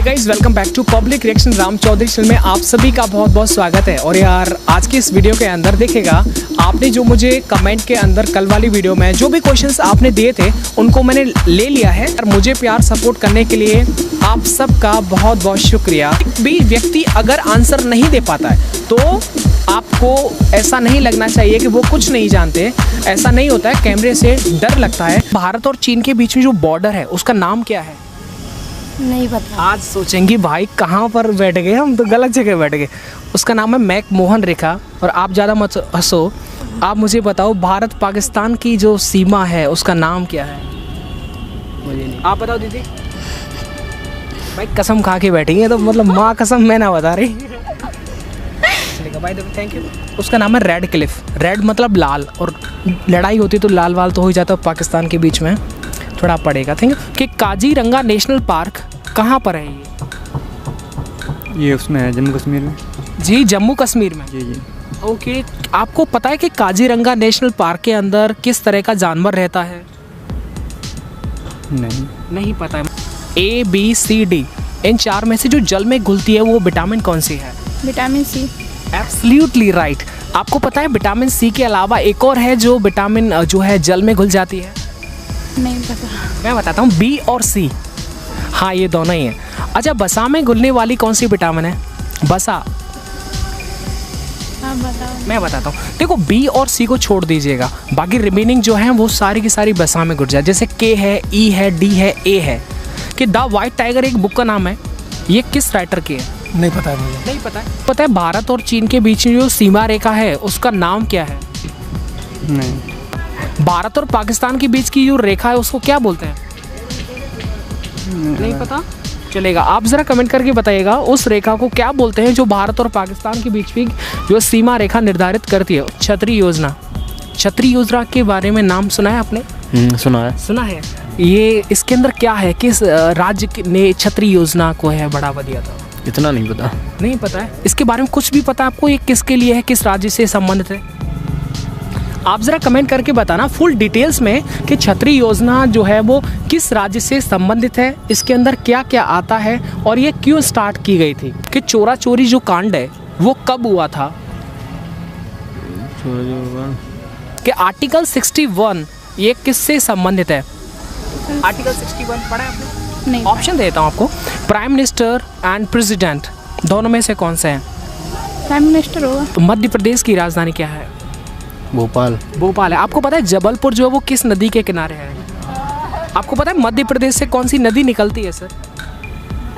Guys welcome back to public reaction Ram Chaudhary channel में आप सभी का बहुत बहुत स्वागत है। और यार आज की इस वीडियो के अंदर देखिएगा, आपने जो मुझे कमेंट के अंदर कल वाली वीडियो में जो भी क्वेश्चंस आपने दिए थे उनको मैंने ले लिया है। और मुझे प्यार सपोर्ट करने के लिए आप सबका बहुत बहुत शुक्रिया। एक भी व्यक्ति अगर आंसर नहीं दे पाता है तो आपको ऐसा नहीं लगना चाहिए कि वो कुछ नहीं जानते। ऐसा नहीं होता है, कैमरे से डर लगता है। भारत और चीन के बीच में जो बॉर्डर है उसका नाम क्या है? नहीं पता। आज सोचेंगे भाई कहाँ पर बैठ गए, हम तो गलत जगह बैठ गए। उसका नाम है मैकमोहन रेखा। और आप ज़्यादा मत हंसो, आप मुझे बताओ भारत पाकिस्तान की जो सीमा है उसका नाम क्या है? मुझे नहीं, आप बताओ दीदी। भाई कसम खा के बैठेंगे तो मतलब माँ कसम मैं ना बता रही। भाई थैंक यू। उसका नाम है रेड क्लिफ। रेड मतलब लाल, और लड़ाई होती तो लाल वाल तो हो ही जाता पाकिस्तान के बीच में, थोड़ा पड़ेगा। Thank you. कि काजीरंगा नेशनल पार्क कहाँ पर है? ये उसमें है जम्मू कश्मीर में। जी जम्मू कश्मीर में। जी जी। ओके, आपको पता है कि काजीरंगा नेशनल पार्क के अंदर किस तरह का जानवर रहता है? नहीं पता है। A, B, C, D इन चार में से जो जल में घुलती है वो विटामिन कौन सी है? Vitamin C. Absolutely right. आपको पता है विटामिन सी के अलावा एक और है जो विटामिन जो है जल में घुल जाती है? नहीं पता। मैं बताता हूँ, B और C। हाँ ये दोनों ही हैं। अच्छा, बसा में घुलने वाली कौन सी विटामिन है? बसा। आप बताओ। मैं बताता हूँ, देखो B और C को छोड़ दीजिएगा, बाकी रिमेनिंग जो है वो सारी की सारी बसा में घुल जाए। जैसे K है, E है, D है, A है। कि द वाइट टाइगर एक बुक का नाम है, ये किस राइटर की है? नहीं पता है मुझे। नहीं पता है। पता है भारत और चीन के बीच में जो सीमा रेखा है उसका नाम क्या है? नहीं। भारत और पाकिस्तान के बीच की जो रेखा है उसको क्या बोलते हैं? नहीं पता। चलेगा, आप ज़रा कमेंट करके बताइएगा उस रेखा को क्या बोलते हैं जो भारत और पाकिस्तान के बीच में जो सीमा रेखा निर्धारित करती है। छतरी योजना। छतरी योजना के बारे में नाम सुना है आपने? सुना है। ये इसके अंदर क्या है, किस राज्य ने छतरी योजना को है बढ़ावा दिया था? इतना नहीं पता। नहीं पता है। इसके बारे में कुछ भी पता है आपको? ये किसके लिए है, किस राज्य से संबंधित है? आप ज़रा कमेंट करके बताना फुल डिटेल्स में कि छतरी योजना जो है वो किस राज्य से संबंधित है, इसके अंदर क्या क्या आता है और ये क्यों स्टार्ट की गई थी। कि चोरा चोरी जो कांड है वो कब हुआ था? कि आर्टिकल 61 ये किससे संबंधित है? आर्टिकल 61 पढ़ा है आपने? नहीं। ऑप्शन देता हूँ आपको, प्राइम मिनिस्टर एंड प्रेसिडेंट, दोनों में से कौन सा है? प्राइम मिनिस्टर होगा। तो मध्य प्रदेश की राजधानी क्या है? भोपाल है। आपको पता है जबलपुर जो है वो किस नदी के किनारे है? आपको पता है मध्य प्रदेश से कौन सी नदी निकलती है सर?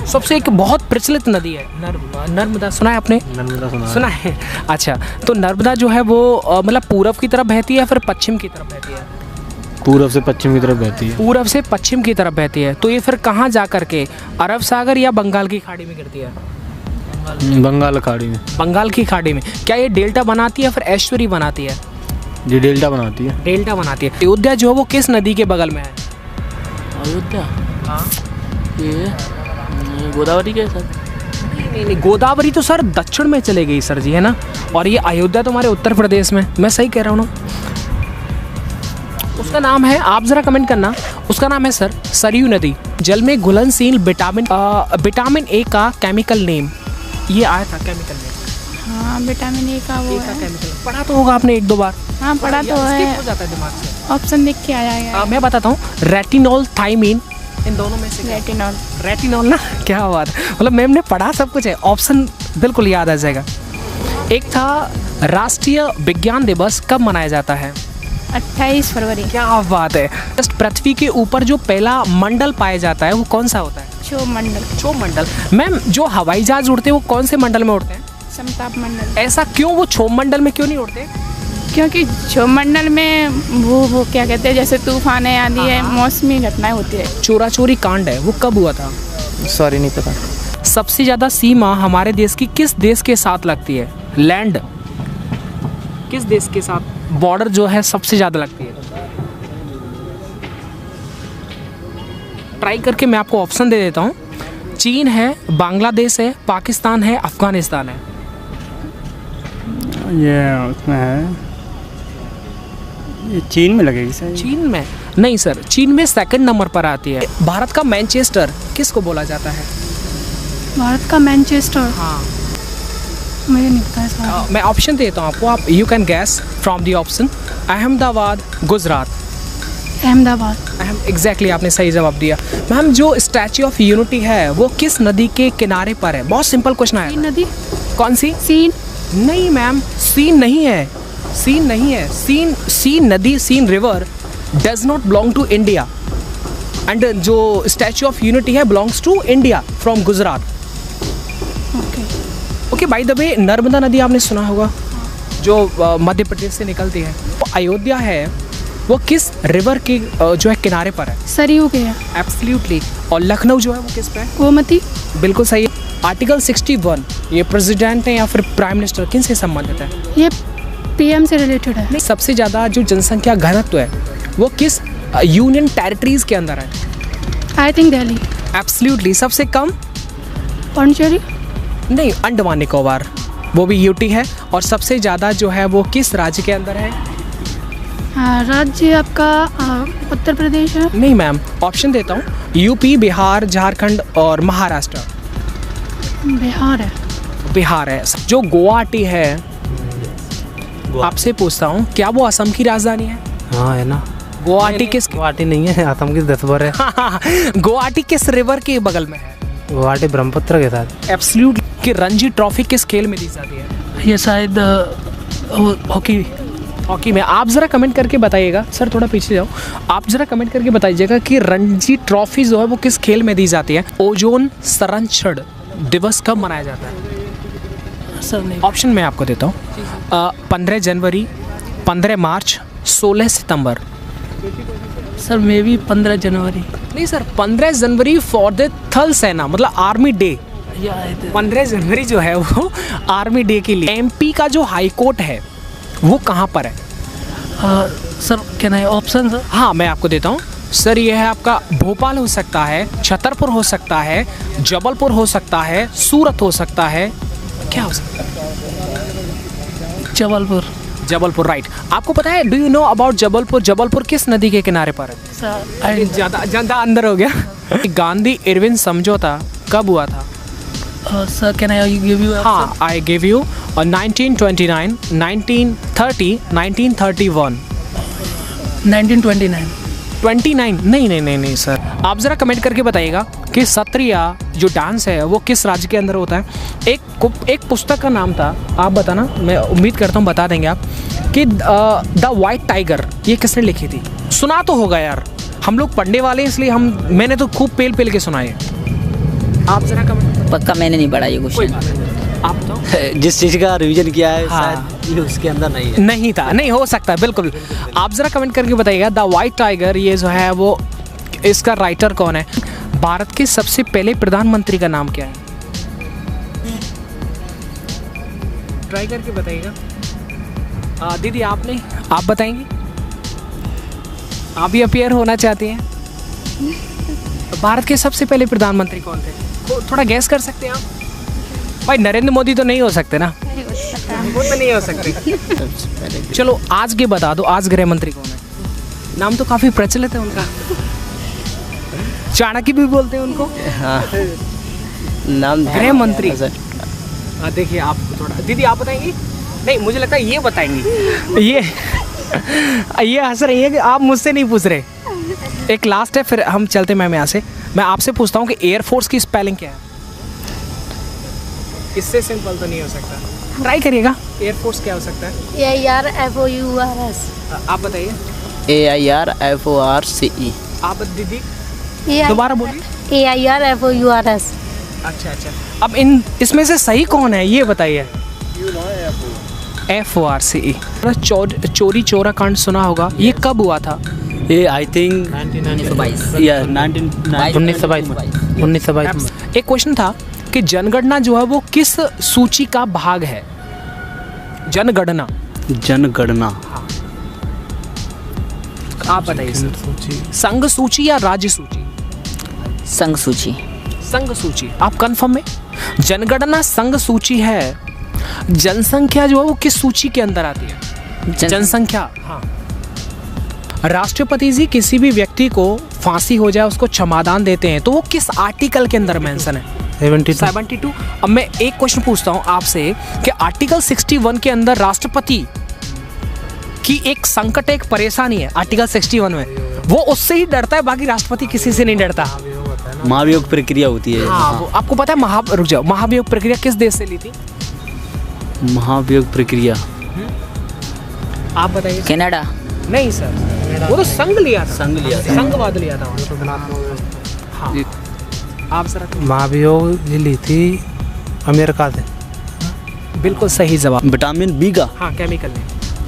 सबसे एक बहुत प्रचलित नदी है नर्मदा। सुना है आपने? नर्मदा सुना है। अच्छा, तो नर्मदा जो है वो मतलब पूरब की तरफ बहती है या फिर पश्चिम की तरफ बहती है? पूरब से पश्चिम की तरफ बहती है। पूरब से पश्चिम की तरफ बहती है। तो ये फिर कहाँ जा करके, अरब सागर या बंगाल की खाड़ी में गिरती है? बंगाल खाड़ी में। बंगाल की खाड़ी में। क्या ये डेल्टा बनाती है या फिर एस्चुरी बनाती है? ये डेल्टा बनाती है। डेल्टा बनाती है। अयोध्या जो है वो किस नदी के बगल में है? अयोध्या? हाँ, ये गोदावरी के सर? नहीं, गोदावरी तो सर दक्षिण में चले गई सर जी, है ना। और ये अयोध्या तुम्हारे उत्तर प्रदेश में। मैं सही कह रहा हूँ ना? उसका नाम है, आप जरा कमेंट करना, उसका नाम है सर सरयू नदी। जल में घुलनशील विटामिन ए का केमिकल नेम, ये आया था केमिकल नेम। हाँ, विटामिन ए का वो ए का है। केमिकल पढ़ा तो होगा आपने एक दो बार। हाँ पढ़ा तो है। हो जाता है दिमाग से। ऑप्शन देख के आ जाएगा। मैं बताता हूँ, रेटिनॉल, थायमीन, इन दोनों में से रेटिनॉल। रेटिनॉल ना, क्या बात है, मतलब मैम ने पढ़ा सब कुछ है, ऑप्शन बिल्कुल याद आ जाएगा। एक था राष्ट्रीय विज्ञान दिवस कब मनाया जाता है? 28 फरवरी। क्या बात है। जस्ट पृथ्वी के ऊपर जो पहला मंडल पाया जाता है वो कौन सा होता है? क्षोभ मंडल। मैम जो हवाई जहाज उड़ते हैं वो कौन से मंडल में उड़ते हैं? समताप मंडल। ऐसा क्यों, वो क्षोभ मंडल में क्यों नहीं उड़ते? क्योंकि क्षोभ मंडल में वो क्या कहते हैं, जैसे तूफान है, आंधी है, मौसमी घटनाएं होती है। चोरा चोरी कांड है वो कब हुआ था? सॉरी नहीं पता। सबसे ज़्यादा सीमा हमारे देश की किस देश के साथ लगती है? लैंड, किस देश के साथ बॉर्डर जो है सबसे ज़्यादा लगती है? ट्राई करके मैं आपको ऑप्शन दे देता हूँ। चीन है, बांग्लादेश है, पाकिस्तान है, अफगानिस्तान है। ये उसमें है, ये चीन में लगेगी सर। चीन में नहीं सर, चीन में सेकंड नंबर पर आती है। भारत का मैनचेस्टर किसको बोला जाता है? भारत का मैनचेस्टर, हाँ। मुझे नहीं पता इसका। मैं ऑप्शन देता हूँ आपको, आप you can gas from the option. Ahmedabad, Gujarat. Ahmedabad. Exactly आपने सही जवाब दिया। मैम जो स्टैच्यू ऑफ यूनिटी है वो किस नदी के किनारे पर है? बहुत सिंपल क्वेश्चन है। सीन नदी। कौन सी? सीन। नहीं मैम, सीन नहीं है, सीन नहीं है। सीन नदी, Seine river does not belong to India, and जो स्टैच्यू ऑफ यूनिटी है belongs to India from Gujarat. Okay. Okay, by the way Narmada नदी आपने सुना होगा जो मध्य प्रदेश से निकलती है। तो अयोध्या है वो किस रिवर के जो है किनारे पर है? सरयू के है। एब्सोल्युटली। और लखनऊ जो है वो किस पे है? गोमती। बिल्कुल सही है। आर्टिकल 61 ये प्रेसिडेंट है या फिर प्राइम मिनिस्टर, किन से संबंधित है? ये पीएम से रिलेटेड है। सबसे ज़्यादा जो जनसंख्या घनत्व है वो किस यूनियन टेरिटरीज के अंदर है? I think Delhi. एब्सोल्युटली। सबसे कम? पौंडीचेरी। नहीं, अंडमान निकोबार, वो भी यूटी है। और सबसे ज़्यादा जो है वो किस राज्य के अंदर है? राज्य आपका उत्तर प्रदेश है। नहीं मैम, ऑप्शन देता हूँ, यूपी, बिहार, झारखंड और महाराष्ट्र। बिहार है। बिहार है। जो गुवाहाटी है, आपसे पूछता हूँ, क्या वो असम की राजधानी है? हाँ है ना। गुवाहाटी किस? गुवाहाटी नहीं है, असम की 10 बार है। गुवाहाटी किस रिवर के बगल में है? गुवाहाटी ब्रह्मपुत्र के साथ। एब्सोल्यूट। कि रणजी ट्रॉफी किस खेल में दी जाती है? ये शायद हॉकी। हॉकी में। आप ज़रा कमेंट करके बताइएगा, सर थोड़ा पीछे जाओ, आप ज़रा कमेंट करके बताइएगा कि रणजी ट्रॉफी जो है वो किस खेल में दी जाती है? ओजोन संरक्षण दिवस कब मनाया जाता है? सर नहीं। ऑप्शन मैं आपको देता हूँ, 15 जनवरी, 15 मार्च, 16 सितंबर। सर मे भी 15 जनवरी। नहीं सर, 15 जनवरी फॉर द थल सेना, मतलब आर्मी डे। 15 जनवरी जो है वो आर्मी डे के लिए। एमपी का जो हाई कोर्ट है वो कहाँ पर है? सर क्या है ऑप्शन सर? हाँ मैं आपको देता हूँ सर, ये है आपका भोपाल हो सकता है, छतरपुर हो सकता है, जबलपुर हो सकता है, सूरत हो सकता है, क्या हो सकता है? जबलपुर। जबलपुर, राइट। आपको पता है, do you know about Jabalpur? Jabalpur किस नदी के किनारे पर है? सर ज़्यादा अंदर हो गया। गांधी इरविन समझौता कब हुआ था? Sir can I give you? हाँ, आई गिव यू 1929, 1930, 1931। 1929। 29? नहीं सर, आप ज़रा कमेंट करके बताइएगा कि सत्रिया जो डांस है वो किस राज्य के अंदर होता है? एक पुस्तक का नाम था, आप बताना, मैं उम्मीद करता हूँ बता देंगे आप, कि द वाइट टाइगर, ये किसने लिखी थी? सुना तो होगा यार, हम लोग पढ़ने वाले हैं इसलिए मैंने तो खूब पेल के सुनाए। आप ज़रा कमेंट। पक्का मैंने नहीं पढ़ा ये कोई क्वेश्चन। बात नहीं, आप तो जिस चीज़ का रिवीजन किया है हाँ। शायद ये उसके अंदर नहीं है। नहीं था, नहीं हो सकता है, बिल्कुल। आप ज़रा कमेंट करके बताइएगा द वाइट टाइगर ये जो है वो इसका राइटर कौन है? भारत के सबसे पहले प्रधानमंत्री का नाम क्या है? ट्राई करके बताइएगा। दीदी आप बताएंगी? आप भी अपियर होना चाहती हैं? भारत के सबसे पहले प्रधानमंत्री कौन थे? थोड़ा गैस कर सकते हैं आप? भाई नरेंद्र मोदी तो नहीं हो सकते ना, वो तो नहीं हो सकते। चलो आज के बता दो, आज गृह मंत्री कौन है? नाम तो काफी प्रचलित है उनका, चाणक्य भी बोलते हैं उनको। हाँ नाम गृह मंत्री। देखिए आप थोड़ा, दीदी आप बताएंगी? नहीं, मुझे लगता है ये बताएंगी। ये हंस रही है कि आप मुझसे नहीं पूछ रहे। एक लास्ट है, फिर हम चलते। मैम यहाँ से मैं आपसे पूछता हूँ कि एयरफोर्स की स्पेलिंग क्या है? इससे सिंपल तो नहीं हो सकता, ट्राई करिएगा। एयरफोर्स क्या हो सकता है? AIRFOURS। आप बताइए। AIRFORCE। आप दीदी दोबारा बोलिए। AIRFOURS। अच्छा, अब इसमें से सही कौन है ये बताइए। FORCE। चोरी चोरा कांड सुना होगा, ये कब हुआ था? ये आई थिंक 1922। एक क्वेश्चन था कि जनगणना जो है वो किस सूची का भाग है? जनगणना। आप बताइए सर। संघ सूची या राज्य सूची? संघ सूची। संघ सूची, आप कंफर्म है? जनगणना संघ सूची है। जनसंख्या जो है वो किस सूची के अंदर आती है? जनसंख्या। हाँ। राष्ट्रपति जी किसी भी व्यक्ति को फांसी हो जाए उसको क्षमादान देते हैं तो वो किस आर्टिकल के अंदर मेंशन है? 72। अब मैं एक क्वेश्चन पूछता हूँ आपसे कि आर्टिकल 61 के अंदर राष्ट्रपति की एक संकट, एक परेशानी है आर्टिकल 61 में, वो उससे ही डरता है, बाकी राष्ट्रपति किसी से नहीं डरता। महाभियोग प्रक्रिया होती है। हाँ, वो आपको पता है रुक जाओ, महाभियोग प्रक्रिया किस देश से ली थी? महाभियोग प्रक्रिया आप बताइए। कनाडा। नहीं सर, वो तो संघ लिया था, संघवाद लिया था। हाँ, आप सर। महाभियोग ली थी अमेरिका से। बिल्कुल सही जवाब। विटामिन बी का हाँ, केमिकल ने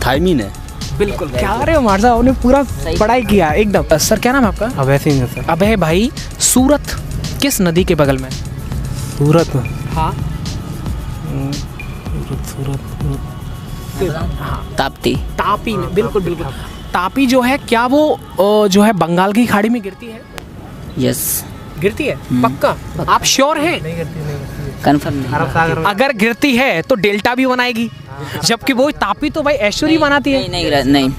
थायमीन है। बिल्कुल। क्या रहे हो हमारे साहब, आपने पूरा पढ़ाई किया एकदम। सर क्या नाम है आपका? अभय सिंह है सर। अभय भाई, सूरत किस नदी के बगल में? सूरत। हाँ, ताप्ती। तापी में, बिल्कुल बिल्कुल। तापी जो है, क्या वो जो है बंगाल की खाड़ी में गिरती है? यस। गिरती है पक्का? आप श्योर हैं? कंफर्म नहीं। अगर गिरती है तो डेल्टा भी बनाएगी, जबकि वो तापी तो भाई ऐश्वर्य बनाती है। नहीं,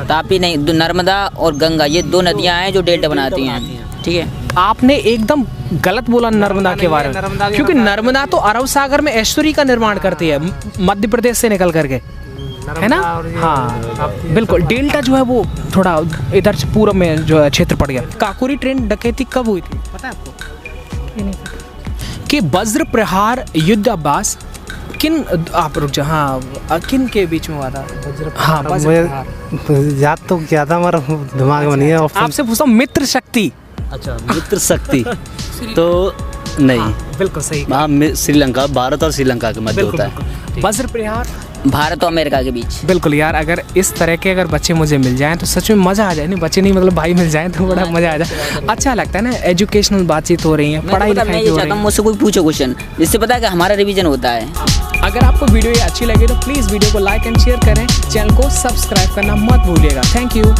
तापी नहीं, नर्मदा और गंगा ये दो नदियां हैं जो डेल्टा बनाती हैं। ठीक है, आपने एकदम गलत बोला नर्मदा के बारे में, क्योंकि नर्मदा तो अरब सागर में ऐश्वर्य का निर्माण करती है, मध्य प्रदेश से निकल करके, है ना? हाँ बिल्कुल। डेल्टा जो है वो थोड़ा इधर से पूर्व में जो है क्षेत्र पड़ गया। काकोरी ट्रेन डकैती कब हुई थी पता है आपको? कि वज्र प्रहार युद्ध अभ्यास किन, आप रुक जाओ, हाँ, किन के बीच में हुआ था? हाँ, याद तो क्या था, हमारा दिमाग में नहीं है। आपसे पूछता हूँ, मित्र शक्ति। अच्छा, मित्र शक्ति तो नहीं। बिल्कुल सही। हाँ, श्रीलंका, भारत और श्रीलंका के मध्य होता है। वज्र प्रहार भारत और अमेरिका के बीच। बिल्कुल यार, अगर इस तरह के अगर बच्चे मुझे मिल जाएं तो सच में मज़ा आ जाए। नहीं बच्चे नहीं, मतलब भाई मिल जाएं तो बड़ा मज़ा आ जाए। अच्छा लगता है ना, एजुकेशनल बातचीत हो रही है, पढ़ाई लिखाई मैं हो ये रही चाहता हूँ है। मुझसे कोई पूछे क्वेश्चन, जिससे पता है कि हमारा रिवीजन होता है। अगर आपको वीडियो ये अच्छी लगी तो प्लीज़ वीडियो को लाइक एंड शेयर करें, चैनल को सब्सक्राइब करना मत भूलिएगा। Thank you.